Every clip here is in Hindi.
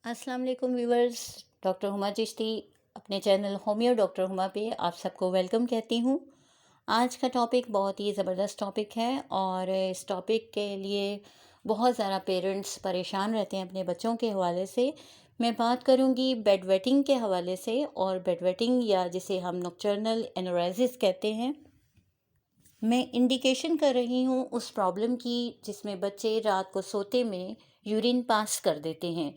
अस्सलाम वालेकुम व्यूवर्स। डॉक्टर हुमा चिश्ती अपने चैनल होमियो डॉक्टर हुमा पे आप सबको वेलकम कहती हूँ। आज का टॉपिक बहुत ही ज़बरदस्त टॉपिक है और इस टॉपिक के लिए बहुत ज़्यादा पेरेंट्स परेशान रहते हैं अपने बच्चों के हवाले से। मैं बात करूँगी बेड वेटिंग के हवाले से, और बेड वेटिंग या जिसे हम नॉकटर्नल एनोरेसिस कहते हैं। मैं इंडिकेशन कर रही हूँ उस प्रॉब्लम की जिसमें बच्चे रात को सोते में यूरिन पास कर देते हैं।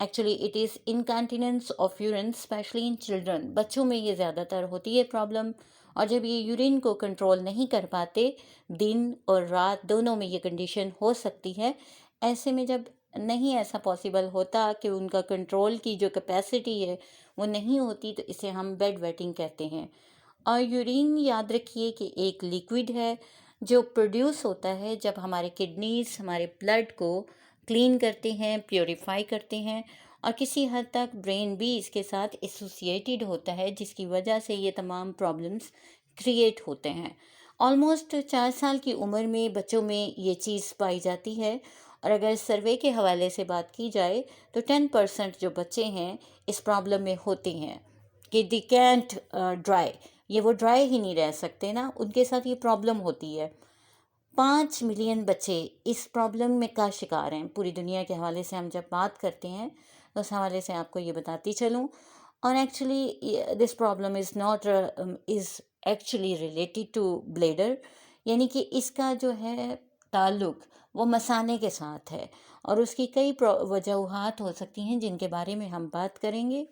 Actually it is incontinence of urine, specially in children. बच्चों में ये ज़्यादातर होती है प्रॉब्लम, और जब ये यूरिन को कंट्रोल नहीं कर पाते, दिन और रात दोनों में ये कंडीशन हो सकती है। ऐसे में जब नहीं ऐसा पॉसिबल होता कि उनका कंट्रोल की जो कैपेसिटी है वो नहीं होती, तो इसे हम बेड वेटिंग कहते हैं। और यूरिन याद रखिए कि एक लिक्विड है जो प्रोड्यूस होता है जब हमारे किडनीज हमारे ब्लड को क्लीन करते हैं, प्योरीफाई करते हैं, और किसी हद तक ब्रेन भी इसके साथ एसोसिएटेड होता है, जिसकी वजह से ये तमाम प्रॉब्लम्स क्रिएट होते हैं। ऑलमोस्ट 4 साल की उम्र में बच्चों में ये चीज़ पाई जाती है। और अगर सर्वे के हवाले से बात की जाए तो 10% जो बच्चे हैं इस प्रॉब्लम में होते हैं कि दे कैंट ड्राई, ये वो ड्राई ही नहीं रह सकते ना, उनके साथ ये प्रॉब्लम होती है। 5 मिलियन बच्चे इस प्रॉब्लम में का शिकार हैं पूरी दुनिया के हवाले से। हम जब बात करते हैं तो उस हवाले से आपको ये बताती चलूँ। और actually this problem is not is actually related to bladder, यानी कि इसका जो है ताल्लुक वो मसाने के साथ है, और उसकी कई वजूहात हो सकती हैं जिनके बारे में हम बात करेंगे।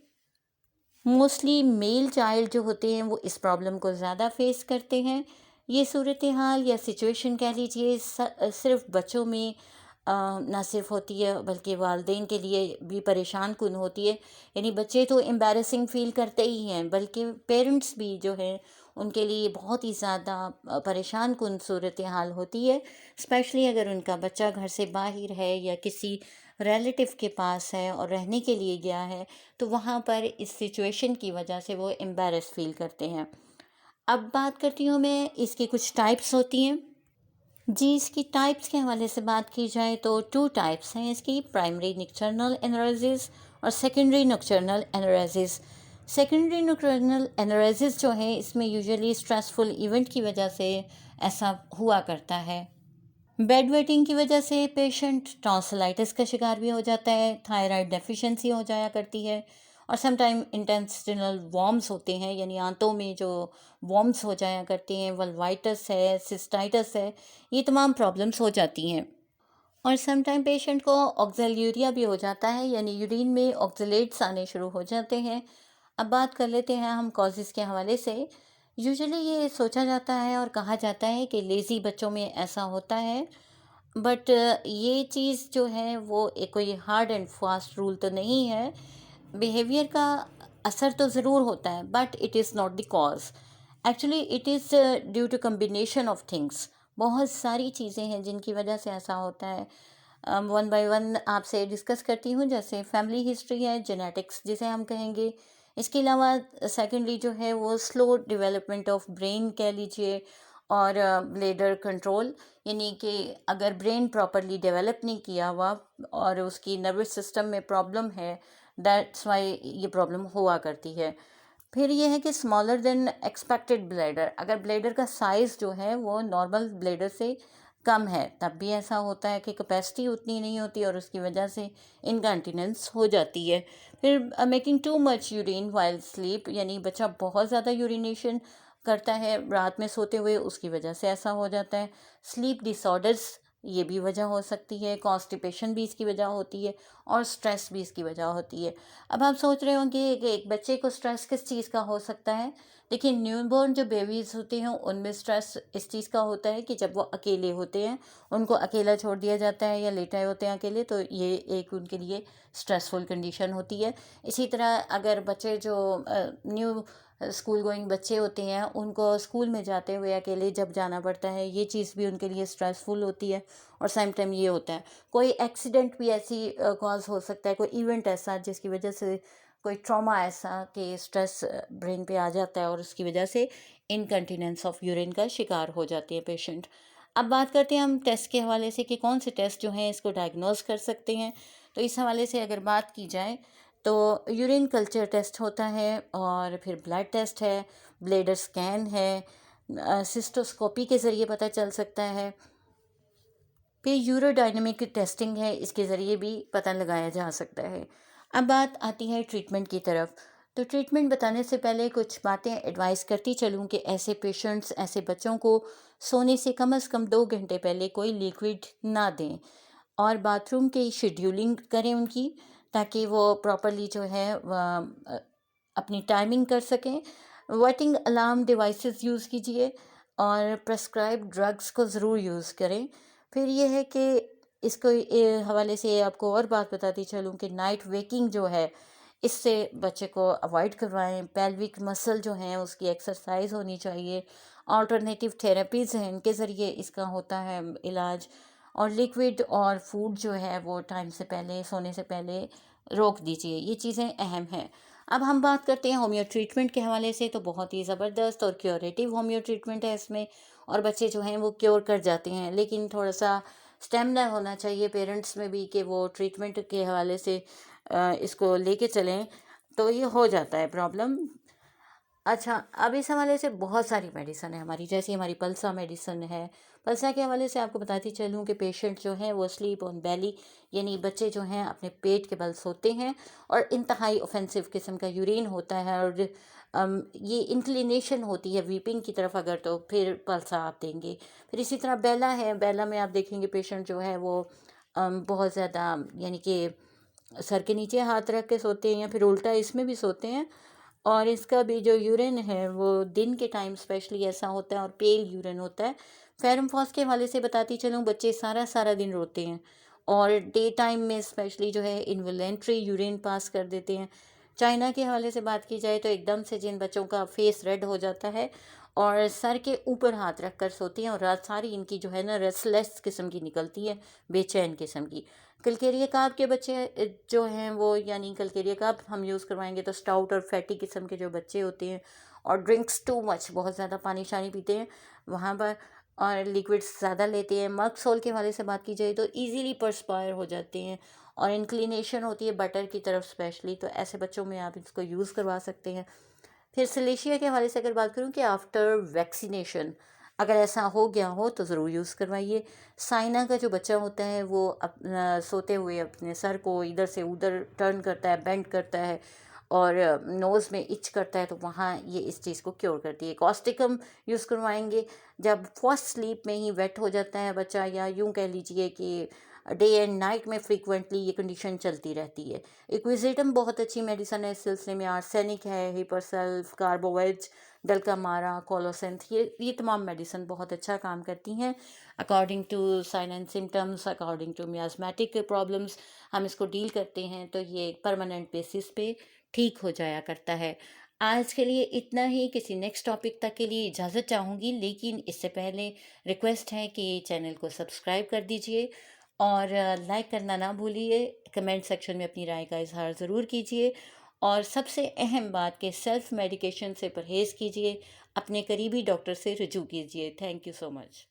मोस्टली मेल चाइल्ड जो होते हैं वो इस प्रॉब्लम को ज़्यादा फेस करते हैं। ये सूरत हाल या सिचुएशन कह लीजिए सिर्फ बच्चों में ना सिर्फ होती है बल्कि वालदेन के लिए भी परेशान कुन होती है। यानी बच्चे तो एम्बैरेसिंग फ़ील करते ही हैं, बल्कि पेरेंट्स भी जो है उनके लिए बहुत ही ज़्यादा परेशान कुन सूरत हाल होती है। स्पेशली अगर उनका बच्चा घर से बाहर है या किसी रिलेटिव के पास है और रहने के लिए गया है, तो वहाँ पर इस सिचुएशन की वजह से वो एम्बैरेस फील करते हैं। अब बात करती हूँ मैं, इसकी कुछ टाइप्स होती हैं जी। इसकी टाइप्स के हवाले से बात की जाए तो 2 टाइप्स हैं इसकी: प्राइमरी नॉकटर्नल एनोरेसिस और सेकेंडरी नॉकटर्नल एनोरेसिस। सेकेंडरी नॉकटर्नल एनोरेसिस जो है इसमें यूजुअली स्ट्रेसफुल इवेंट की वजह से ऐसा हुआ करता है। बेड वेटिंग की वजह से पेशेंट टॉन्सिलाइटिस का शिकार भी हो जाता है, थायराइड डेफिशिएंसी हो जाया करती है, और समटाइम इंटेस्टिनल वॉर्म्स होते हैं, यानी आंतों में जो वॉर्म्स हो जाया करते हैं, वल्वाइटिस है, सिस्टाइटिस है, ये तमाम प्रॉब्लम्स हो जाती हैं। और समटाइम पेशेंट को ऑक्जेल्यूरिया भी हो जाता है, यानी यूरिन में ऑक्जेलेट्स आने शुरू हो जाते हैं। अब बात कर लेते हैं हम कॉजेज़ के हवाले से। यूजुअली ये सोचा जाता है और कहा जाता है कि लेज़ी बच्चों में ऐसा होता है, बट ये चीज़ जो है वो एक कोई हार्ड एंड फास्ट रूल तो नहीं है। बिहेवियर का असर तो ज़रूर होता है, but it is not the cause. Actually it is due to combination of things. बहुत सारी चीज़ें हैं जिनकी वजह से ऐसा होता है। वन बाय वन आपसे डिस्कस करती हूँ। जैसे फैमिली हिस्ट्री है, जेनेटिक्स जिसे हम कहेंगे। इसके अलावा सेकेंडली जो है वो स्लो डेवलपमेंट ऑफ ब्रेन कह लीजिए, और ब्लेडर कंट्रोल, यानी कि अगर ब्रेन प्रॉपरली डेवलप नहीं किया हुआ और उसकी नर्वस सिस्टम में प्रॉब्लम है, दैट्स वाई ये प्रॉब्लम हुआ करती है। फिर ये है कि स्मॉलर देन एक्सपेक्टेड ब्लैडर, अगर ब्लैडर का साइज़ जो है वो नॉर्मल ब्लैडर से कम है तब भी ऐसा होता है कि कैपेसिटी उतनी नहीं होती और उसकी वजह से इनकॉन्टिनेंस हो जाती है। फिर making too much urine while sleep, यानी बच्चा बहुत ज़्यादा यूरिनेशन करता है रात में सोते हुए, उसकी वजह से ऐसा हो जाता है। स्लीप डिसऑर्डर्स, ये भी वजह हो सकती है। कॉन्स्टिपेशन भी इसकी वजह होती है, और स्ट्रेस भी इसकी वजह होती है। अब आप सोच रहे होंगे कि एक बच्चे को स्ट्रेस किस चीज़ का हो सकता है। देखिए, न्यूबॉर्न जो बेबीज़ होते हैं उनमें स्ट्रेस इस चीज़ का होता है कि जब वो अकेले होते हैं, उनको अकेला छोड़ दिया जाता है या लेटाए होते हैं अकेले, तो ये एक उनके लिए स्ट्रेसफुल कंडीशन होती है। इसी तरह अगर बच्चे जो न्यू स्कूल गोइंग बच्चे होते हैं, उनको स्कूल में जाते हुए अकेले जब जाना पड़ता है, ये चीज़ भी उनके लिए स्ट्रेसफुल होती है। और सेम टाइम ये होता है कोई एक्सीडेंट भी ऐसी कॉज हो सकता है, कोई इवेंट ऐसा जिसकी वजह से कोई ट्रॉमा ऐसा कि स्ट्रेस ब्रेन पे आ जाता है और उसकी वजह से इनकंटिनेंस ऑफ यूरिन का शिकार हो जाती है पेशेंट। अब बात करते हैं हम टेस्ट के हवाले से कि कौन से टेस्ट जो हैं इसको डायग्नोज कर सकते हैं। तो इस हवाले से अगर बात की जाए तो यूरिन कल्चर टेस्ट होता है और फिर ब्लड टेस्ट है, ब्लैडर स्कैन है, सिस्टोस्कोपी के ज़रिए पता चल सकता है, फिर यूरोडायनेमिक टेस्टिंग है, इसके ज़रिए भी पता लगाया जा सकता है। अब बात आती है ट्रीटमेंट की तरफ। तो ट्रीटमेंट बताने से पहले कुछ बातें एडवाइस करती चलूँ कि ऐसे पेशेंट्स, ऐसे बच्चों को सोने से कम 2 घंटे पहले कोई लिक्विड ना दें और बाथरूम की शेड्यूलिंग करें उनकी, ताकि वो प्रॉपरली जो है अपनी टाइमिंग कर सकें। वेटिंग अलार्म डिवाइसेस यूज़ कीजिए और प्रेस्क्राइब ड्रग्स को ज़रूर यूज़ करें। फिर ये है कि इसको हवाले से आपको और बात बताती चलूँ कि नाइट वेकिंग जो है, इससे बच्चे को अवॉइड करवाएं। पेल्विक मसल जो हैं उसकी एक्सरसाइज होनी चाहिए। ऑल्टरनेटिव थेरेपीज़ हैं, इनके ज़रिए इसका होता है इलाज। और लिक्विड और फूड जो है वो टाइम से पहले, सोने से पहले रोक दीजिए। ये चीज़ें अहम हैं। अब हम बात करते हैं होम्यो ट्रीटमेंट के हवाले से। तो बहुत ही ज़बरदस्त और क्योरेटिव होम्यो ट्रीटमेंट है इसमें, और बच्चे जो हैं वो क्योर कर जाते हैं। लेकिन थोड़ा सा स्टेमिना होना चाहिए पेरेंट्स में भी कि वो ट्रीटमेंट के हवाले से इसको लेके चलें, तो ये हो जाता है प्रॉब्लम। अच्छा, अब इस हवाले से बहुत सारी मेडिसिन है हमारी, जैसे हमारी पल्सा मेडिसिन है। पल्सा के हवाले से आपको बताती चलूँ कि पेशेंट जो हैं वो स्लीप ऑन बेली, यानी बच्चे जो हैं अपने पेट के बल सोते हैं और इंतहाई ऑफेंसिव किस्म का यूरिन होता है, और ये इंक्लिनेशन होती है वीपिंग की तरफ अगर, तो फिर पल्सा आप देंगे। फिर इसी तरह बेला है, बेला में आप देखेंगे पेशेंट जो है वो बहुत ज़्यादा, यानी कि सर के नीचे हाथ रख के सोते हैं या फिर उल्टा इसमें भी सोते हैं, और इसका भी जो यूरिन है वो दिन के टाइम स्पेशली ऐसा होता है और पेल यूरिन होता है। फेरम फॉस के हवाले से बताती चलूँ, बच्चे सारा सारा दिन रोते हैं और डे टाइम में स्पेशली जो है इन्वॉलेंट्री यूरिन पास कर देते हैं। चाइना के हवाले से बात की जाए तो एकदम से जिन बच्चों का फेस रेड हो जाता है और सर के ऊपर हाथ रख कर सोती हैं और रात सारी इनकी जो है ना रेस्टलेस किस्म की निकलती है, बेचैन किस्म की। कलकेरिया काब के बच्चे जो हैं वो, यानी कलकेरिया काब हम यूज़ करवाएंगे तो स्टाउट और फैटी किस्म के जो बच्चे होते हैं और ड्रिंक्स टू मच, बहुत ज़्यादा पानी शानी पीते हैं वहाँ पर, और लिक्विड्स ज़्यादा लेते हैं। मग सोल के हवाले से बात की जाए तो इजीली परस्पायर हो जाते हैं और इंक्लिनेशन होती है बटर की तरफ स्पेशली, तो ऐसे बच्चों में आप इसको यूज़ करवा सकते हैं। फिर सिलेशिया के हवाले से अगर बात करूँ कि आफ्टर वैक्सीनेशन अगर ऐसा हो गया हो तो ज़रूर यूज़ करवाइए। साइना का जो बच्चा होता है वो अपना सोते हुए अपने सर को इधर से उधर टर्न करता है, बेंड करता है और नोज़ में इच करता है, तो वहाँ ये इस चीज़ को क्योर करती है। कॉस्टिकम यूज़ करवाएंगे जब फर्स्ट स्लीप में ही वेट हो जाता है बच्चा, या यूँ कह लीजिए कि डे एंड नाइट में फ्रीक्वेंटली ये कंडीशन चलती रहती है। इक्विजिटम बहुत अच्छी मेडिसन है इस सिलसिले में। आर्सेनिक है, हिपरसल्फ, कार्बोवेज, डल्कामारा, कोलोसेंथ, ये तमाम मेडिसिन बहुत अच्छा काम करती हैं according to sign and symptoms, according to miasmatic problems. हम इसको डील करते हैं तो ये परमानेंट बेसिस पे ठीक हो जाया करता है। आज के लिए इतना ही। किसी नेक्स्ट टॉपिक तक के लिए इजाज़त चाहूँगी, लेकिन इससे पहले रिक्वेस्ट है कि चैनल को सब्सक्राइब कर दीजिए और लाइक करना ना भूलिए। कमेंट सेक्शन में अपनी राय का इजहार ज़रूर कीजिए, और सबसे अहम बात कि सेल्फ मेडिकेशन से परहेज़ कीजिए, अपने करीबी डॉक्टर से रुजू कीजिए। Thank you so much.